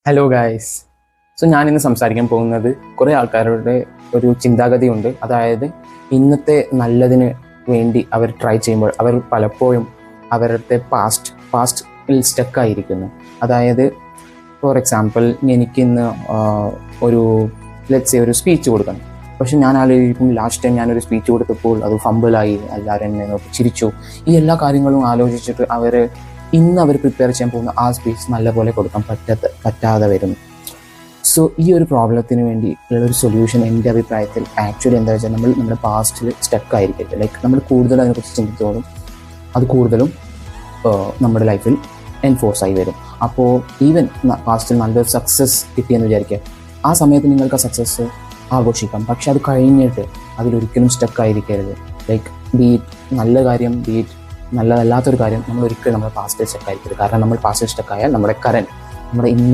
Hello guys. ഞാനിന്ന് സംസാരിക്കാൻ പോകുന്നത് കുറേ ആൾക്കാരുടെ ഒരു ചിന്താഗതിയുണ്ട്. അതായത് ഇന്നത്തെ നല്ലതിന് വേണ്ടി അവർ ട്രൈ ചെയ്യുമ്പോൾ അവർ പലപ്പോഴും അവരുടെ പാസ്റ്റിൽ സ്റ്റക്കായിരിക്കുന്നു. അതായത് ഫോർ എക്സാമ്പിൾ, എനിക്കിന്ന് ഒരു ഒരു സ്പീച്ച് കൊടുക്കണം. പക്ഷെ ഞാൻ ആലോചിക്കും, ലാസ്റ്റ് ടൈം ഞാനൊരു സ്പീച്ച് കൊടുത്തപ്പോൾ അത് ഫംബിളായി, എല്ലാവരും എന്നെ നോക്കി ചിരിച്ചു. ഈ എല്ലാ കാര്യങ്ങളും ആലോചിച്ചിട്ട് ഇന്ന് അവർ പ്രിപ്പയർ ചെയ്യാൻ പോകുന്ന ആ സ്പീച്ച് നല്ലപോലെ കൊടുക്കാൻ പറ്റാതെ വരുന്നു. സോ ഈ ഒരു പ്രോബ്ലത്തിന് വേണ്ടി ഉള്ളൊരു സൊല്യൂഷൻ എൻ്റെ അഭിപ്രായത്തിൽ ആക്ച്വലി എന്താ വെച്ചാൽ, നമ്മുടെ പാസ്റ്റിൽ സ്റ്റക്കായിരിക്കരുത്. നമ്മൾ കൂടുതൽ അതിനെക്കുറിച്ച് ചിന്തിച്ചോളും അത് കൂടുതലും നമ്മുടെ ലൈഫിൽ എൻഫോഴ്സ് ആയി വരും. അപ്പോൾ ഈവൻ പാസ്റ്റിൽ നല്ലൊരു സക്സസ് കിട്ടിയെന്ന് വിചാരിക്കുക, ആ സമയത്ത് നിങ്ങൾക്ക് ആ സക്സസ് ആഘോഷിക്കാം. പക്ഷെ അത് കഴിഞ്ഞിട്ട് അതിലൊരിക്കലും സ്റ്റക്കായിരിക്കരുത്. നല്ല കാര്യം, നല്ലതല്ലാത്തൊരു കാര്യം നമ്മൾ ഒരിക്കലും നമ്മുടെ പാസ്റ്റിൽ സ്റ്റക്കായിരിക്കരുത്. കാരണം നമ്മൾ പാസ്റ്റിൽ സ്റ്റക്കായാൽ നമ്മുടെ ഇന്ന്